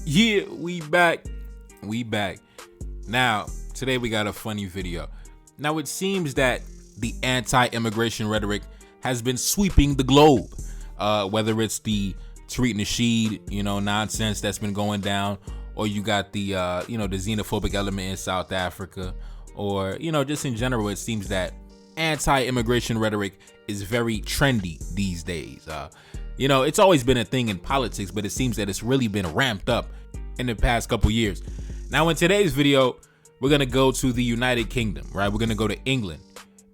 Yeah, we back. Now, today we got a funny video. Now, it seems that the anti-immigration rhetoric has been sweeping the globe. Whether it's the Tariq Nasheed, nonsense that's been going down, or you got the, the xenophobic element in South Africa, or, just in general, it seems that anti-immigration rhetoric is very trendy these days. It's always been a thing in politics, but it seems that it's really been ramped up in the past couple years. Now, in today's video, we're going to go to the United Kingdom, right? We're going to go to England.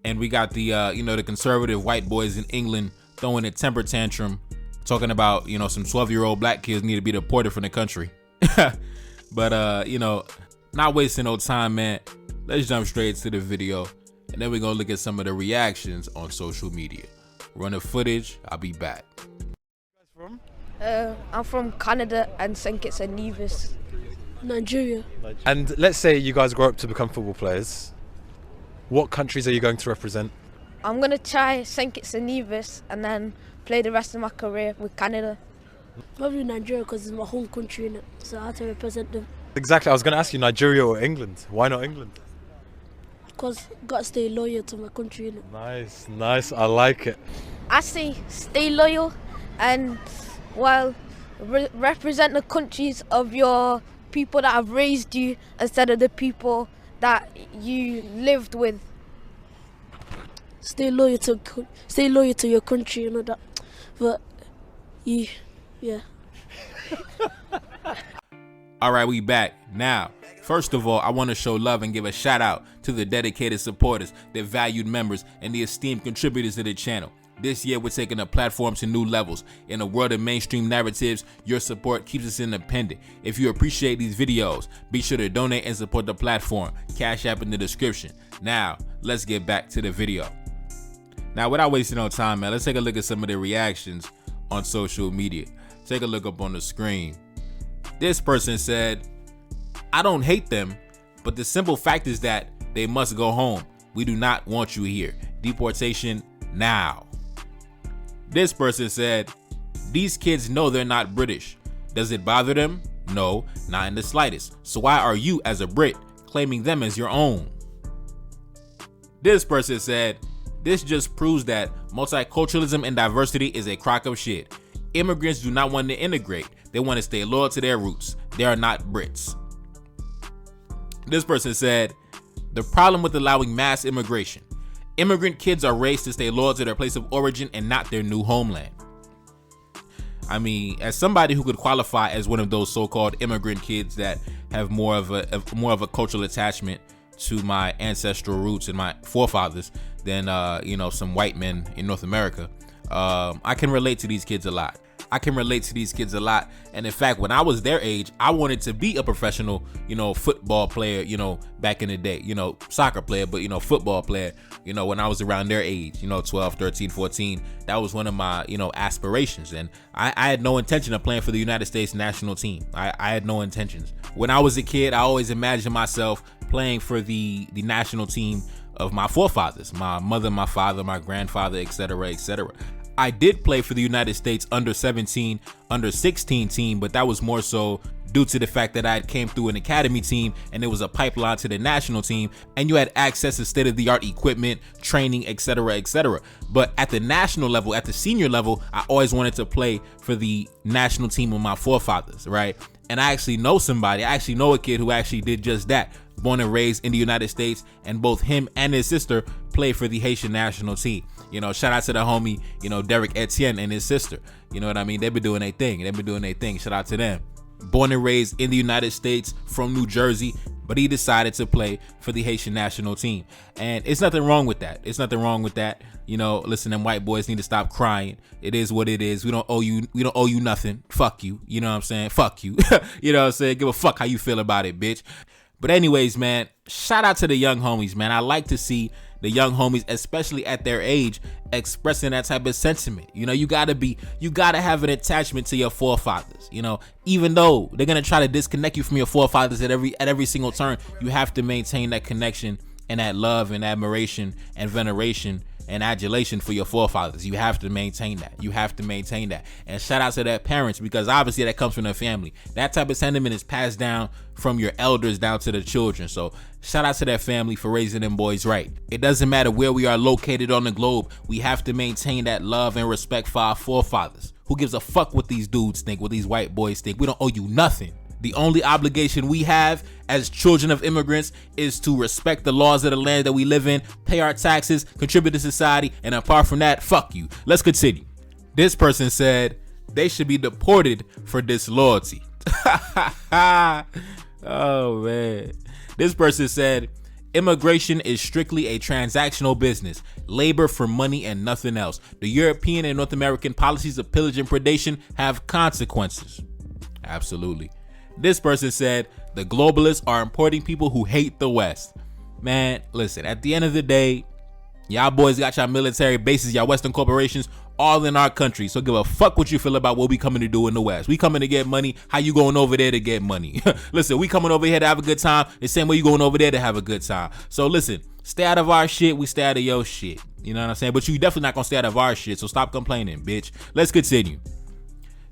And we got the, the conservative white boys in England throwing a temper tantrum, talking about, some 12-year-old black kids need to be deported from the country. But, not wasting no time, man. Let's jump straight to the video. And then we're going to look at some of the reactions on social media. Run the footage. I'll be back. From? I'm from Canada and St. Kitts and Nevis. Nigeria. And let's say you guys grow up to become football players. What countries are you going to represent? I'm going to try St. Kitts and Nevis and then play the rest of my career with Canada. Probably Nigeria because it's my home country, innit? So I have to represent them. Exactly, I was going to ask you Nigeria or England. Why not England? Because got to stay loyal to my country, innit? Nice, I like it. I say stay loyal and, represent the countries of your people that have raised you instead of the people that you lived with. Stay loyal to your country, you know that. But yeah. All right, we back. Now, first of all, I want to show love and give a shout out to the dedicated supporters, the valued members, and the esteemed contributors to the channel. This year, we're taking the platform to new levels. In a world of mainstream narratives, your support keeps us independent. If you appreciate these videos, be sure to donate and support the platform. Cash App in the description. Now, let's get back to the video. Now, without wasting no time, man, let's take a look at some of the reactions on social media. Take a look up on the screen. This person said, I don't hate them, but the simple fact is that they must go home. We do not want you here. Deportation now. This person said, these kids know they're not British. Does it bother them? No, not in the slightest. So why are you, as a Brit, claiming them as your own? This person said, this just proves that multiculturalism and diversity is a crock of shit. Immigrants do not want to integrate. They want to stay loyal to their roots. They are not Brits. This person said, the problem with allowing mass immigration. Immigrant kids are raised to stay loyal to their place of origin and not their new homeland. I mean, as somebody who could qualify as one of those so-called immigrant kids that have more of a cultural attachment to my ancestral roots and my forefathers than some white men in North America, I can relate to these kids a lot. And in fact, when I was their age, I wanted to be a professional, football player, back in the day, soccer player, but, football player, when I was around their age, 12, 13, 14, that was one of my, aspirations. And I had no intention of playing for the United States national team. I had no intentions. When I was a kid, I always imagined myself playing for the national team of my forefathers, my mother, my father, my grandfather, etc., etc. I did play for the United States under 17, under 16 team, but that was more so due to the fact that I came through an academy team and it was a pipeline to the national team and you had access to state-of-the-art equipment, training, etc., etc. But at the national level, at the senior level, I always wanted to play for the national team of my forefathers, right? And I actually know a kid who actually did just that. Born and raised in the United States, and both him and his sister play for the Haitian national team. Shout out to the homie, Derek Etienne and his sister. You know what I mean? They've been doing their thing. Shout out to them. Born and raised in the United States from New Jersey, but he decided to play for the Haitian national team. And it's nothing wrong with that. Listen, them white boys need to stop crying. It is what it is. We don't owe you nothing. Fuck you. You know what I'm saying? Fuck you. You know what I'm saying? Give a fuck how you feel about it, bitch. But anyways, man, shout out to the young homies, man. I like to see the young homies, especially at their age, expressing that type of sentiment. You gotta have an attachment to your forefathers. Even though they're gonna try to disconnect you from your forefathers at every single turn, you have to maintain that connection and that love and admiration and veneration and adulation for your forefathers. You have to maintain that. You have to maintain that. And shout out to their parents, because obviously that comes from their family. That type of sentiment is passed down from your elders down to the children. So shout out to their family for raising them boys right. It doesn't matter where we are located on the globe. We have to maintain that love and respect for our forefathers. Who gives a fuck what these dudes think, what these white boys think? We don't owe you nothing. The only obligation we have as children of immigrants is to respect the laws of the land that we live in, pay our taxes, contribute to society, and apart from that, fuck you. Let's continue. This person said they should be deported for disloyalty. Oh man. This person said immigration is strictly a transactional business, labor for money and nothing else. The European and North American policies of pillage and predation have consequences. Absolutely. This person said the globalists are importing people who hate the West. Man, listen, at the end of the day, y'all boys got y'all military bases, y'all Western corporations, all in our country. So give a fuck what you feel about what we coming to do in the West. We coming to get money. How you going over there to get money? Listen, we coming over here to have a good time the same way you going over there to have a good time. So listen, stay out of our shit. We stay out of your shit. You know what I'm saying? But you definitely not gonna stay out of our shit. So stop complaining, bitch. Let's continue.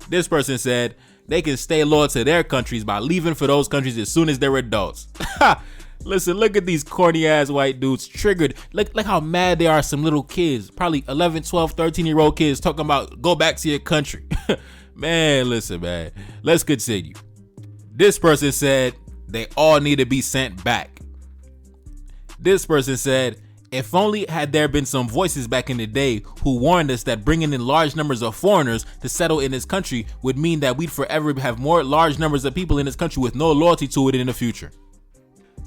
This person said they can stay loyal to their countries by leaving for those countries as soon as they're adults. Listen, look at these corny ass white dudes triggered. Look how mad they are. Some little kids, probably 11, 12, 13-year-old kids talking about go back to your country. Man, listen, man. Let's continue. This person said they all need to be sent back. This person said, if only had there been some voices back in the day who warned us that bringing in large numbers of foreigners to settle in this country would mean that we'd forever have more large numbers of people in this country with no loyalty to it in the future.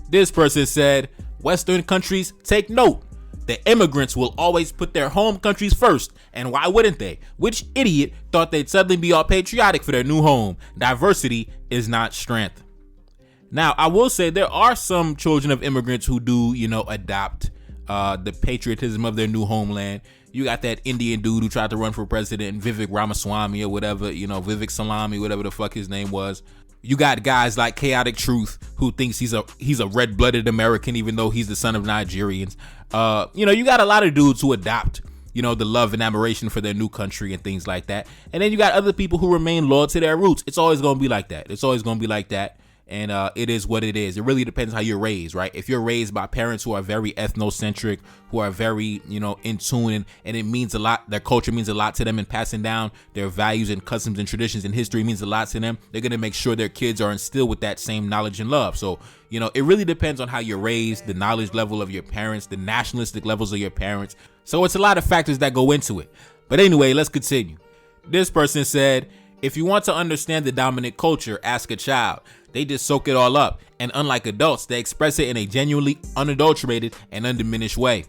This person said, Western countries, take note. The immigrants will always put their home countries first. And why wouldn't they? Which idiot thought they'd suddenly be all patriotic for their new home? Diversity is not strength. Now, I will say there are some children of immigrants who do, adopt the patriotism of their new homeland. You got that Indian dude who tried to run for president, Vivek Ramaswamy or whatever, Vivek Salami, whatever the fuck his name was. You got guys like Chaotic Truth who thinks he's a red-blooded American even though he's the son of Nigerians. You got a lot of dudes who adopt, the love and admiration for their new country and things like that. And then you got other people who remain loyal to their roots. It's always going to be like that. It's always going to be like that. And it is what it is. It really depends how you're raised, right? If you're raised by parents who are very ethnocentric, who are very, in tune, and it means a lot, their culture means a lot to them, and passing down their values and customs and traditions and history means a lot to them, they're going to make sure their kids are instilled with that same knowledge and love. So, it really depends on how you're raised, the knowledge level of your parents, the nationalistic levels of your parents. So it's a lot of factors that go into it. But anyway, let's continue. This person said, if you want to understand the dominant culture, ask a child. They just soak it all up, and unlike adults, they express it in a genuinely unadulterated and undiminished way.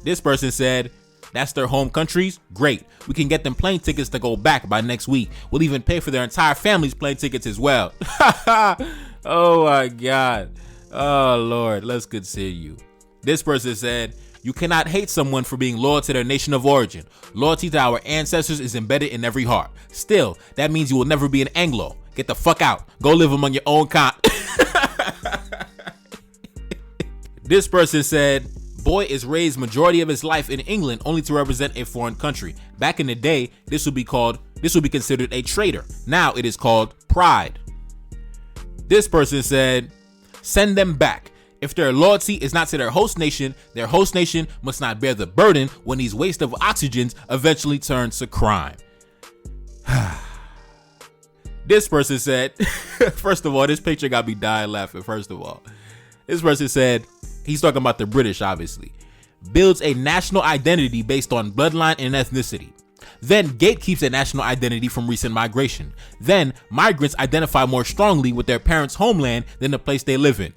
This person said, that's their home countries? Great. We can get them plane tickets to go back by next week. We'll even pay for their entire family's plane tickets as well. Oh my God. Oh Lord, let's continue. This person said, you cannot hate someone for being loyal to their nation of origin. Loyalty to our ancestors is embedded in every heart. Still, that means you will never be an Anglo. Get the fuck out. Go live among your own kind. This person said, boy is raised majority of his life in England only to represent a foreign country. Back in the day, this would be considered a traitor. Now it is called pride. This person said, send them back. If their loyalty is not to their host nation must not bear the burden when these waste of oxygens eventually turns to crime. This person said, first of all, this picture got me dying laughing, first of all. This person said, he's talking about the British, obviously, builds a national identity based on bloodline and ethnicity. Then gatekeeps a national identity from recent migration. Then migrants identify more strongly with their parents' homeland than the place they live in.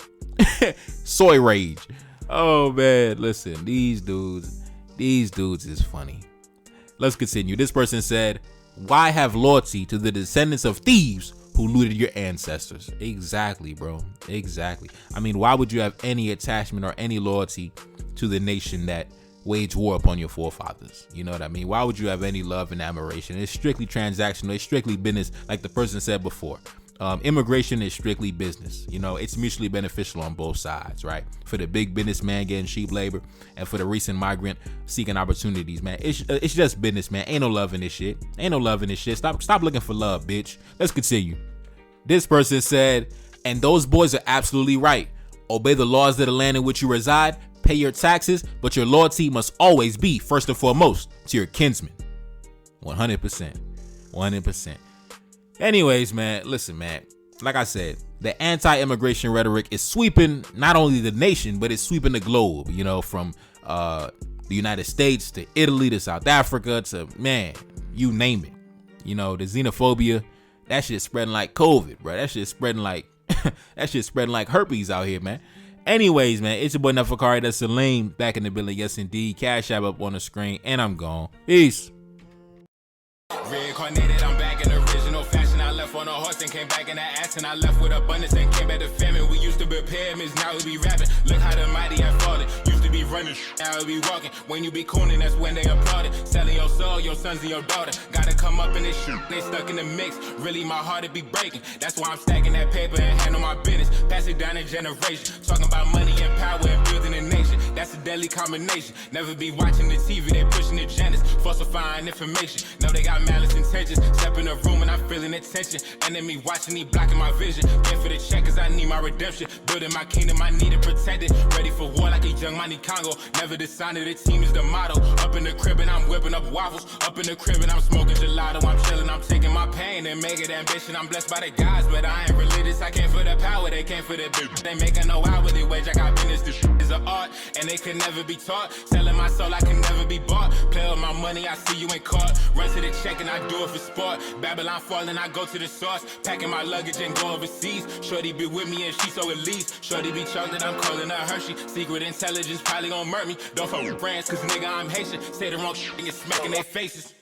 Soy rage. Oh man, listen, these dudes is funny. Let's continue. This person said, why have loyalty to the descendants of thieves who looted your ancestors? Exactly, bro. Exactly. I mean, why would you have any attachment or any loyalty to the nation that waged war upon your forefathers? You know what I mean? Why would you have any love and admiration? It's strictly transactional. It's strictly business, like the person said before. immigration is strictly business. You know, it's mutually beneficial on both sides, right? For the big businessman getting cheap labor, and for the recent migrant seeking opportunities, man. It's just business, man. Ain't no love in this shit. Ain't no love in this shit. Stop looking for love, bitch. Let's continue. This person said, and those boys are absolutely right. Obey the laws of the land in which you reside, pay your taxes, but your loyalty must always be, first and foremost, to your kinsmen. 100%. 100%. Anyways, man, listen, man. Like I said, the anti-immigration rhetoric is sweeping not only the nation, but it's sweeping the globe, you know, from the United States to Italy to South Africa to, man, you name it. You know, the xenophobia, that shit's spreading like COVID, bro. That shit's spreading like herpes out here, man. Anyways, man, it's your boy Nefakari, that's Salim, back in the building. Yes, indeed. Cash App up on the screen, and I'm gone. Peace. Reincarnated, I'm back in original fashion. I left on a horse and came back in the ass, and I left with abundance and came back to famine. We used to be pyramids, now we be rapping. Look how the mighty have fallen. Used to be running, now we be walking. When you be cooning, that's when they applauded. Selling your soul, your sons and your daughter. Gotta come up in this shit, they stuck in the mix. Really, my heart it be breaking. That's why I'm stacking that paper and handle my business. Pass it down in generation. Talking about money and power and building a nation. That's a deadly combination. Never be watching the TV, they pushing agendas, falsifying information. Know they got malice intentions. Step in the room and I'm feeling the tension. Enemy watching me, blocking my vision. Get for the check cause I need my redemption. Building my kingdom, I need it protected. Ready for war like a young Money Congo. Never decided the team is the motto. Up in the crib and I'm whipping up waffles. Up in the crib and I'm smoking gelato. I'm chilling, I'm taking my pain and make it ambition. I'm blessed by the gods, but I ain't religious. I came for the power, they came for the bitch. They making no hourly wage, I got business. This shit is an art and they can never be taught. Selling my soul, I can never be bought. Play with my money, I see you ain't caught. Run to the check and I do it for sport. Babylon falling, I go to the source. Packing my luggage and go overseas. Shorty be with me and she so elite. Shorty be chocolate, I'm calling her Hershey. Secret intelligence probably gon' murk me. Don't fuck with brands, cause nigga I'm Haitian. Say the wrong shit and get smack in their faces.